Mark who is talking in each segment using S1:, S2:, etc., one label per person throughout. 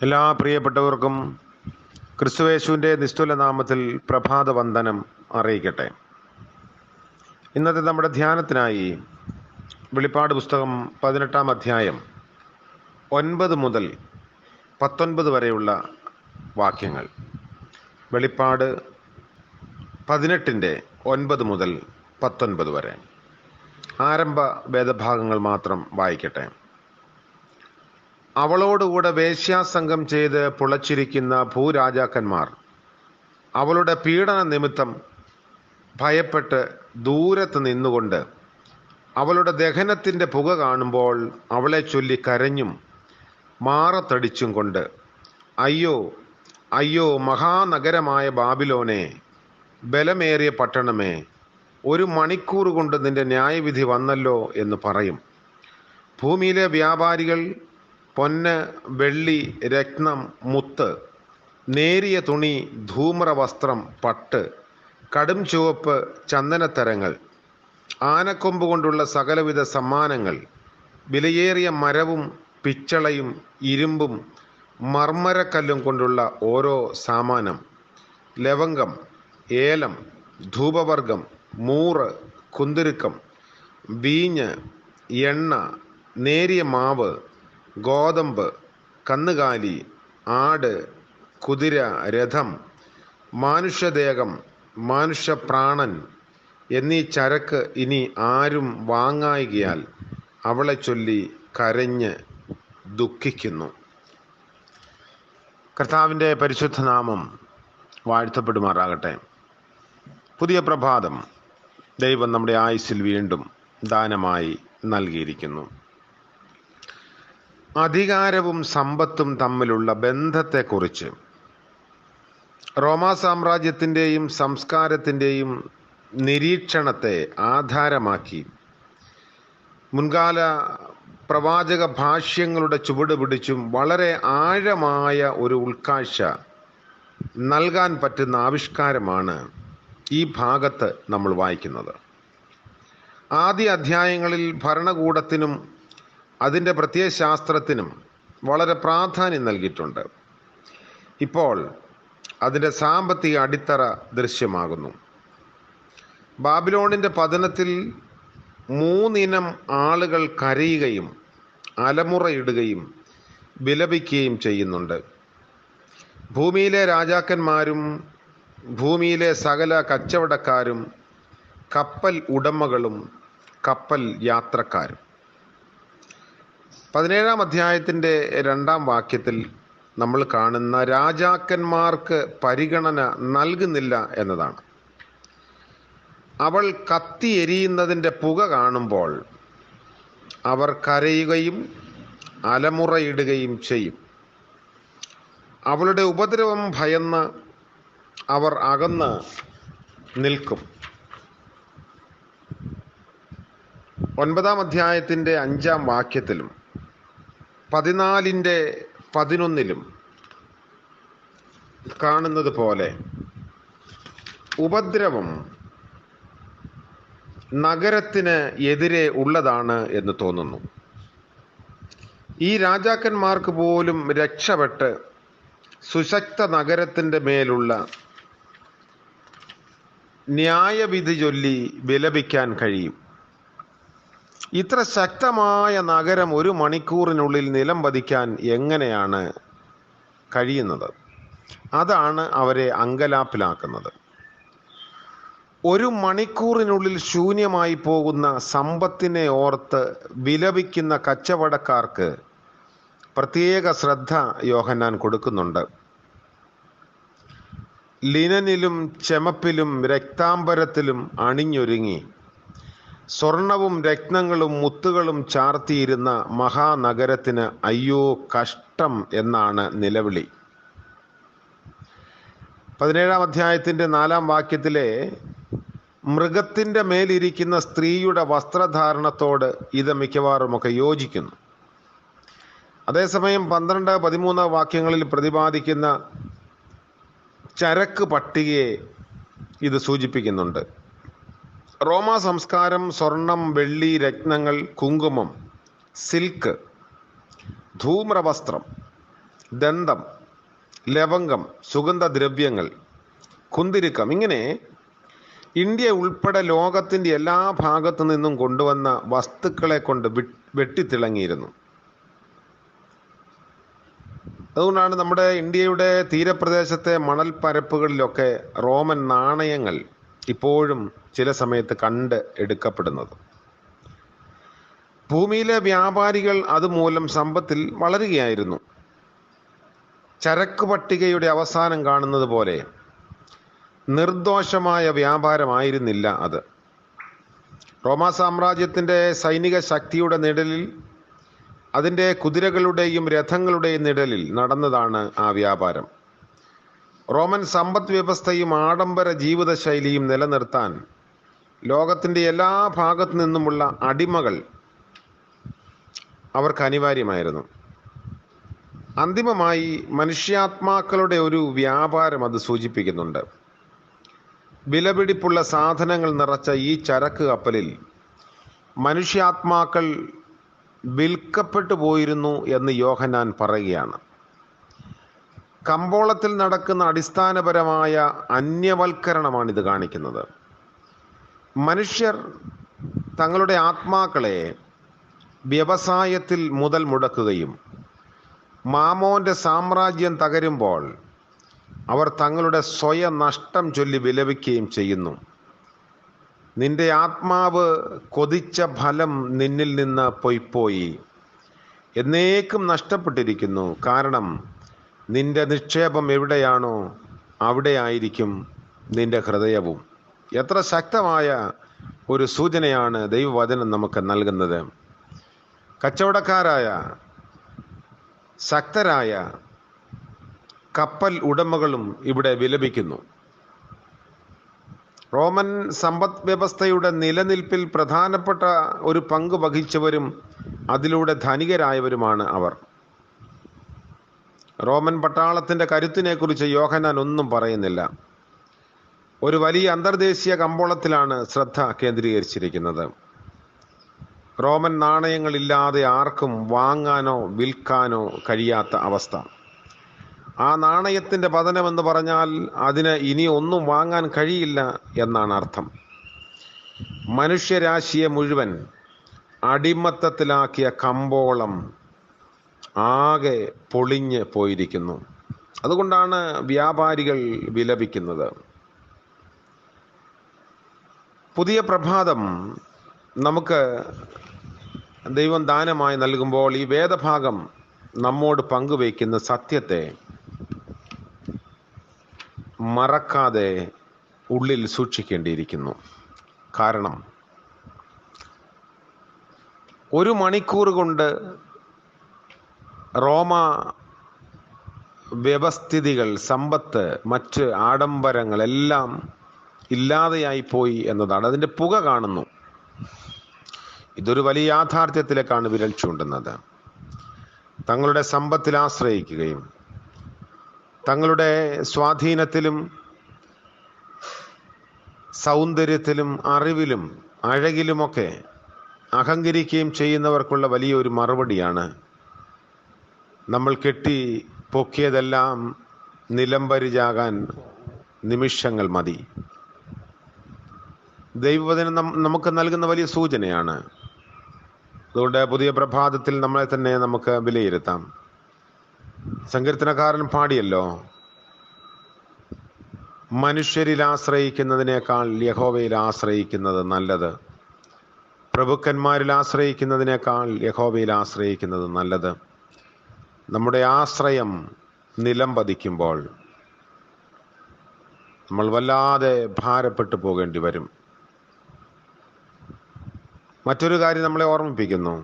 S1: എല്ലാ പ്രിയപ്പെട്ടവർക്കും ക്രിസ്തുയേശുവിൻ്റെ നിസ്തുല നാമത്തിൽ പ്രഭാത വന്ദനം അറിയിക്കട്ടെ. ഇന്നത്തെ നമ്മുടെ ധ്യാനത്തിനായി വെളിപ്പാട് പുസ്തകം 18-ാം അധ്യായം 9 മുതൽ 19 വരെയുള്ള വാക്യങ്ങൾ. വെളിപ്പാട് 18-ന്റെ 9 മുതൽ 19 വരെ ആരംഭ വേദഭാഗങ്ങൾ മാത്രം വായിക്കട്ടെ. അവളോടുകൂടെ വേശ്യാസംഗം ചെയ്ത് പുളച്ചിരിക്കുന്ന ഭൂരാജാക്കന്മാർ അവളുടെ പീഡന നിമിത്തം ഭയപ്പെട്ട് ദൂരത്ത് നിന്നുകൊണ്ട് അവളുടെ ദഹനത്തിൻ്റെ പുക കാണുമ്പോൾ അവളെ ചൊല്ലി കരഞ്ഞും മാറത്തടിച്ചും കൊണ്ട്, അയ്യോ അയ്യോ മഹാനഗരമായ ബാബിലോനെ, ബലമേറിയ പട്ടണമേ, 1 മണിക്കൂർ കൊണ്ട് നിന്റെ ന്യായവിധി വന്നല്ലോ എന്ന് പറയും. ഭൂമിയിലെ വ്യാപാരികൾ പൊന്ന്, വെള്ളി, രത്നം, മുത്ത്, നേരിയ തുണി, ധൂമ്രവസ്ത്രം, പട്ട്, കടും ചുവപ്പ്, ചന്ദനത്തരങ്ങൾ, ആനക്കൊമ്പ് കൊണ്ടുള്ള സകലവിധ സമ്മാനങ്ങൾ, വിലയേറിയ മരവും പിച്ചളയും ഇരുമ്പും മർമ്മരക്കല്ലും കൊണ്ടുള്ള ഓരോ സാമാനം, ലവംഗം, ഏലം, ധൂപവർഗം, മൂറ്, കുന്തുരുക്കം, വീഞ്ഞ്, എണ്ണ, നേരിയ മാവ്, ഗോതമ്പ്, കന്നുകാലി, ആട്, കുതിര, രഥം, മാനുഷ്യദേഹം, മനുഷ്യപ്രാണൻ എന്നീ ചരക്ക് ഇനി ആരും വാങ്ങായികയാൽ അവളെ ചൊല്ലി കരഞ്ഞ് ദുഃഖിക്കുന്നു. കർത്താവിൻ്റെ പരിശുദ്ധ നാമം വാഴ്ത്തപ്പെടുമാറാകട്ടെ. പുതിയ പ്രഭാതം ദൈവം നമ്മുടെ ആയുസ്സിൽ വീണ്ടും ദാനമായി നൽകിയിരിക്കുന്നു. അധികാരവും സമ്പത്തും തമ്മിലുള്ള ബന്ധത്തെക്കുറിച്ച് റോമാ സാമ്രാജ്യത്തിൻ്റെയും സംസ്കാരത്തിൻ്റെയും നിരീക്ഷണത്തെ ആധാരമാക്കി മുൻകാല പ്രവാചക ഭാഷ്യങ്ങളുടെ ചുവട് പിടിച്ചും വളരെ ആഴമായ ഒരു ഉൾക്കാഴ്ച നൽകാൻ പറ്റുന്ന ആവിഷ്കാരമാണ് ഈ ഭാഗത്ത് നമ്മൾ വായിക്കുന്നത്. ആദ്യ അധ്യായങ്ങളിൽ ഭരണകൂടത്തിനും അതിൻ്റെ പ്രത്യയശാസ്ത്രത്തിനും വളരെ പ്രാധാന്യം നൽകിയിട്ടുണ്ട്. ഇപ്പോൾ അതിൻ്റെ സാമ്പത്തിക അടിത്തറ ദൃശ്യമാകുന്നു. ബാബിലോണിൻ്റെ പതനത്തിൽ 3 ഇനം ആളുകൾ കരയുകയും അലമുറയിടുകയും വിലപിക്കുകയും ചെയ്യുന്നുണ്ട്. ഭൂമിയിലെ രാജാക്കന്മാരും ഭൂമിയിലെ സകല കച്ചവടക്കാരും കപ്പൽ ഉടമകളും കപ്പൽ യാത്രക്കാരും. 17-ാം അധ്യായത്തിൻ്റെ 2-ാം വാക്യത്തിൽ നമ്മൾ കാണുന്ന രാജാക്കന്മാർക്ക് പരിഗണന നൽകുന്നില്ല എന്നതാണ്. അവൾ കത്തി എരിയുന്നതിൻ്റെ പുക കാണുമ്പോൾ അവർ കരയുകയും അലമുറയിടുകയും ചെയ്യും. അവളുടെ ഉപദ്രവം ഭയന്ന് അവർ അകന്ന് നിൽക്കും. 9-ാം അധ്യായത്തിൻ്റെ 5-ാം വാക്യത്തിലും 14-ന്റെ 11-ലും കാണുന്നത് പോലെ ഉപദ്രവം നഗരത്തിന് എതിരെ ഉള്ളതാണ് എന്ന് തോന്നുന്നു. ഈ രാജാക്കന്മാർക്ക് പോലും രക്ഷപ്പെട്ട് സുശക്ത നഗരത്തിൻ്റെ മേലുള്ള ന്യായവിധി ചൊല്ലി വിലപിക്കാൻ കഴിയും. ഇത്ര ശക്തമായ നഗരം 1 മണിക്കൂറിനുള്ളിൽ നിലം പതിക്കാൻ എങ്ങനെയാണ് കഴിയുന്നത്? അതാണ് അവരെ അങ്കലാപ്പിലാക്കുന്നത്. 1 മണിക്കൂറിനുള്ളിൽ ശൂന്യമായി പോകുന്ന സമ്പത്തിനെ ഓർത്ത് വിലപിക്കുന്ന കച്ചവടക്കാർക്ക് പ്രത്യേക ശ്രദ്ധ യോഹന്നാൻ കൊടുക്കുന്നുണ്ട്. ലിനനിലും ചെമപ്പിലും രക്താംബരത്തിലും അണിഞ്ഞൊരുങ്ങി സ്വർണവും രത്നങ്ങളും മുത്തുകളും ചാർത്തിയിരുന്ന മഹാനഗരത്തിന് അയ്യോ കഷ്ടം എന്നാണ് നിലവിളി. 17-ാം അധ്യായത്തിൻ്റെ 4-ാം വാക്യത്തിലെ മൃഗത്തിൻ്റെ മേലിരിക്കുന്ന സ്ത്രീയുടെ വസ്ത്രധാരണത്തോട് ഇത് മിക്കവാറുമൊക്കെ യോജിക്കുന്നു. അതേസമയം 12, 13 വാക്യങ്ങളിൽ പ്രതിപാദിക്കുന്ന ചരക്ക് പട്ടികയെ ഇത് സൂചിപ്പിക്കുന്നുണ്ട്. റോമാ സംസ്കാരം സ്വർണം, വെള്ളി, രത്നങ്ങൾ, കുങ്കുമം, സിൽക്ക്, ധൂമ്രവസ്ത്രം, ദന്തം, ലവംഗം, സുഗന്ധദ്രവ്യങ്ങൾ, കുന്തിരിക്കം, ഇങ്ങനെ ഇന്ത്യ ഉൾപ്പെടെ ലോകത്തിൻ്റെ എല്ലാ ഭാഗത്തു നിന്നും കൊണ്ടുവന്ന വസ്തുക്കളെ കൊണ്ട് വെട്ടിത്തിളങ്ങിയിരുന്നു. അതുകൊണ്ടാണ് നമ്മുടെ ഇന്ത്യയുടെ തീരപ്രദേശത്തെ മണൽപ്പരപ്പുകളിലൊക്കെ റോമൻ നാണയങ്ങൾ ഇപ്പോഴും ചില സമയത്ത് കണ്ട് എടുക്കപ്പെടുന്നത്. ഭൂമിയിലെ വ്യാപാരികൾ അതുമൂലം സമ്പത്തിൽ വളരുകയായിരുന്നു. ചരക്ക് പട്ടികയുടെ അവസാനം കാണുന്നത് പോലെ നിർദോഷമായ വ്യാപാരമായിരുന്നില്ല അത്. റോമാ സാമ്രാജ്യത്തിൻ്റെ സൈനിക ശക്തിയുടെ നിഴലിൽ, അതിൻ്റെ കുതിരകളുടെയും രഥങ്ങളുടെയും നിഴലിൽ നടന്നതാണ് ആ വ്യാപാരം. റോമൻ സമ്പദ് വ്യവസ്ഥയും ആഡംബര ജീവിതശൈലിയും നിലനിർത്താൻ ലോകത്തിൻ്റെ എല്ലാ ഭാഗത്തു നിന്നുമുള്ള അടിമകൾ അവർക്ക് അനിവാര്യമായിരുന്നു. അന്തിമമായി മനുഷ്യാത്മാക്കളുടെ ഒരു വ്യാപാരം അത് സൂചിപ്പിക്കുന്നുണ്ട്. വിലപിടിപ്പുള്ള സാധനങ്ങൾ നിറച്ച ഈ ചരക്ക് കപ്പലിൽ മനുഷ്യാത്മാക്കൾ വിൽക്കപ്പെട്ടു പോയിരുന്നു എന്ന് യോഹന്നാൻ പറയുകയാണ്. കമ്പോളത്തിൽ നടക്കുന്ന അടിസ്ഥാനപരമായ അന്യവൽക്കരണമാണിത് കാണിക്കുന്നത്. മനുഷ്യർ തങ്ങളുടെ ആത്മാക്കളെ വ്യവസായത്തിൽ മുതൽ മുടക്കുകയും മാമോന്റെ സാമ്രാജ്യം തകരുമ്പോൾ അവർ തങ്ങളുടെ സ്വയം നഷ്ടം ചൊല്ലി വിലപിക്കുകയും ചെയ്യുന്നു. നിന്റെ ആത്മാവ് കൊതിച്ച ഫലം നിന്നിൽ നിന്ന് പൊയ്പോയി, എന്നേക്കും നഷ്ടപ്പെട്ടിരിക്കുന്നു. കാരണം നിന്റെ നിക്ഷേപം എവിടെയാണോ അവിടെയായിരിക്കും നിന്റെ ഹൃദയവും. എത്ര ശക്തമായ ഒരു സൂചനയാണ് ദൈവവചനം നമുക്ക് നൽകുന്നത്. കച്ചവടക്കാരായ ശക്തരായ കപ്പൽ ഉടമകളും ഇവിടെ വിലപിക്കുന്നു. റോമൻ സമ്പദ് വ്യവസ്ഥയുടെ നിലനിൽപ്പിൽ പ്രധാനപ്പെട്ട ഒരു പങ്ക് വഹിച്ചവരും അതിലൂടെ ധനികരായവരുമാണ് അവർ. റോമൻ പട്ടാളത്തിൻ്റെ കരുത്തിനെക്കുറിച്ച് യോഹന്നാൻ ഒന്നും പറയുന്നില്ല. ഒരു വലിയ അന്തർദേശീയ കമ്പോളത്തിലാണ് ശ്രദ്ധ കേന്ദ്രീകരിച്ചിരിക്കുന്നത്. റോമൻ നാണയങ്ങളില്ലാതെ ആർക്കും വാങ്ങാനോ വിൽക്കാനോ കഴിയാത്ത അവസ്ഥ. ആ നാണയത്തിൻ്റെ പതനമെന്ന് പറഞ്ഞാൽ അതിന് ഇനി ഒന്നും വാങ്ങാൻ കഴിയില്ല എന്നാണ് അർത്ഥം. മനുഷ്യരാശിയെ മുഴുവൻ അടിമത്തത്തിലാക്കിയ കമ്പോളം ആകെ പൊളിഞ്ഞ് പോയിരിക്കുന്നു. അതുകൊണ്ടാണ് വ്യാപാരികൾ വിലപിക്കുന്നത്. പുതിയ പ്രഭാതം നമുക്ക് ദൈവം ദാനമായി നൽകുമ്പോൾ ഈ വേദഭാഗം നമ്മോട് പങ്കുവയ്ക്കുന്ന സത്യത്തെ മറക്കാതെ ഉള്ളിൽ സൂക്ഷിക്കേണ്ടിയിരിക്കുന്നു. കാരണം 1 മണിക്കൂർ കൊണ്ട് റോമ വ്യവസ്ഥിതികൾ, സമ്പത്ത്, മറ്റ് ആഡംബരങ്ങളെല്ലാം ഇല്ലാതെയായി പോയി എന്നതാണ്. അതിൻ്റെ പുക കാണുന്നു. ഇതൊരു വലിയ യാഥാർത്ഥ്യത്തിലേക്കാണ് വിരൽ ചൂണ്ടുന്നത്. തങ്ങളുടെ സമ്പത്തിൽ ആശ്രയിക്കുകയും തങ്ങളുടെ സ്വാധീനത്തിലും സൗന്ദര്യത്തിലും അറിവിലും അഴകിലുമൊക്കെ അഹങ്കരിക്കുകയും ചെയ്യുന്നവർക്കുള്ള വലിയൊരു മറുപടിയാണ്, നമ്മൾ കെട്ടി പൊക്കിയതെല്ലാം നിലംപരിചാകാൻ നിമിഷങ്ങൾ മതി. ദൈവവചനം നമുക്ക് നൽകുന്ന വലിയ സൂചനയാണ്. അതുകൊണ്ട് പുതിയ പ്രഭാതത്തിൽ നമ്മളെ തന്നെ നമുക്ക് വിലയിരുത്താം. സങ്കീർത്തനക്കാരൻ പാടിയല്ലോ, മനുഷ്യരിൽ ആശ്രയിക്കുന്നതിനേക്കാൾ യഹോവയിൽ ആശ്രയിക്കുന്നത് നല്ലത്, പ്രഭുക്കന്മാരിൽ ആശ്രയിക്കുന്നതിനേക്കാൾ യഹോവയിൽ ആശ്രയിക്കുന്നത് നല്ലത്. നമ്മുടെ ആശ്രയം നിലം പതിക്കുമ്പോൾ നമ്മൾ വല്ലാതെ ഭാരപ്പെട്ടു പോകേണ്ടി വരും. മറ്റൊരു കാര്യം നമ്മളെ ഓർമ്മിപ്പിക്കുന്നു,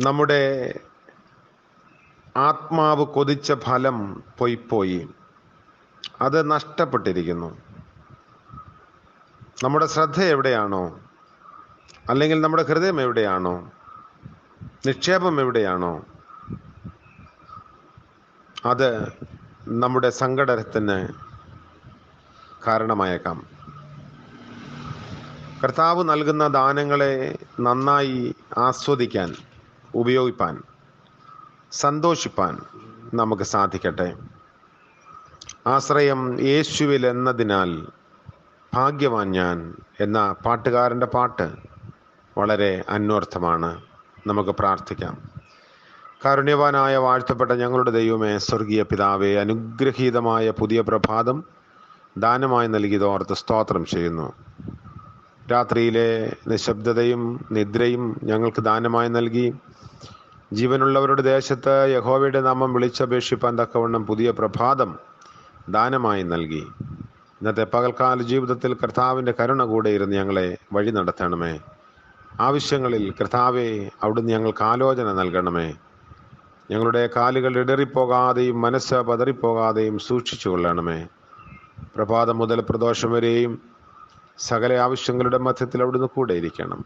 S1: നമ്മുടെ ആത്മാവ് കൊതിച്ച ഫലം പൊയ്പോയി, അത് നഷ്ടപ്പെട്ടിരിക്കുന്നു. നമ്മുടെ ശ്രദ്ധ എവിടെയാണോ, അല്ലെങ്കിൽ നമ്മുടെ ഹൃദയം എവിടെയാണോ, നിക്ഷേപം എവിടെയാണോ, അത് നമ്മുടെ സങ്കടത്തിന് കാരണമായേക്കാം. കർത്താവ് നൽകുന്ന ദാനങ്ങളെ നന്നായി ആസ്വദിക്കാൻ, ഉപയോഗിപ്പാൻ സന്തോഷിപ്പാൻ നമുക്ക് സാധിക്കട്ടെ. ആശ്രയം യേശുവിൽ എന്നതിനാൽ ഭാഗ്യവാൻ ഞാൻ എന്ന പാട്ടുകാരൻ്റെ പാട്ട് വളരെ അന്വർത്ഥമാണ്. നമുക്ക് പ്രാർത്ഥിക്കാം. കാരുണ്യവാനായ വാഴ്ത്തപ്പെട്ട ഞങ്ങളുടെ ദൈവമേ, സ്വർഗീയ പിതാവേ, അനുഗ്രഹീതമായ പുതിയ പ്രഭാതം ദാനമായി നൽകിയതോർത്ത് സ്തോത്രം ചെയ്യുന്നു. രാത്രിയിലെ നിശബ്ദതയും നിദ്രയും ഞങ്ങൾക്ക് ദാനമായി നൽകി ജീവനുള്ളവരുടെ ദേശത്ത് യഹോവയുടെ നാമം വിളിച്ചപേക്ഷിപ്പാൻ തക്കവണ്ണം പുതിയ പ്രഭാതം ദാനമായി നൽകി. ഇന്നത്തെ പകൽക്കാല ജീവിതത്തിൽ കർത്താവിൻ്റെ കരുണ കൂടെ ഇരുന്ന് ഞങ്ങളെ വഴി നടത്തണമേ. ആവശ്യങ്ങളിൽ കർത്താവെ അവിടുന്ന് ഞങ്ങൾക്ക് ആലോചന നൽകണമേ. ഞങ്ങളുടെ കാലുകൾ ഇടറിപ്പോകാതെയും മനസ്സ് പതറിപ്പോകാതെയും സൂക്ഷിച്ചു കൊള്ളണമേ. പ്രഭാതം മുതൽ പ്രദോഷം വരെയും സകല ആവശ്യങ്ങളുടെ മധ്യത്തിൽ അവിടുന്ന് കൂടെ ഇരിക്കണം.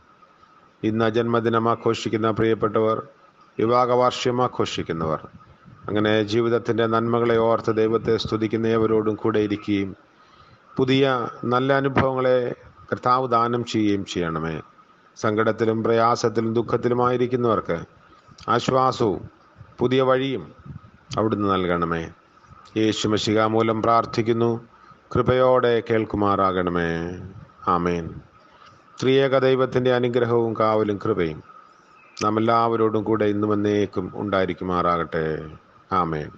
S1: ഇന്ന് ജന്മദിനം ആഘോഷിക്കുന്ന പ്രിയപ്പെട്ടവർ, വിവാഹ വാർഷികം ആഘോഷിക്കുന്നവർ, അങ്ങനെ ജീവിതത്തിൻ്റെ നന്മകളെ ഓർത്ത് ദൈവത്തെ സ്തുതിക്കുന്നവരോടും കൂടെ ഇരിക്കുകയും പുതിയ നല്ല അനുഭവങ്ങളെ കർത്താവ് ദാനം ചെയ്യുകയും ചെയ്യണമേ. സങ്കടത്തിലും പ്രയാസത്തിലും ദുഃഖത്തിലുമായിരിക്കുന്നവർക്ക് ആശ്വാസവും പുതിയ വഴിയും അവിടുന്ന് നൽകണമേ. യേശു മശിഹ മൂലം പ്രാർത്ഥിക്കുന്നു. കൃപയോടെ കേൾക്കുമാറാകണമേ. ആമേൻ. ത്രിയേക ദൈവത്തിൻ്റെ അനുഗ്രഹവും കാവലും കൃപയും നാം എല്ലാവരോടും കൂടെ ഇന്നും എന്നേക്കും ഉണ്ടായിരിക്കുമാറാകട്ടെ. ആമേൻ.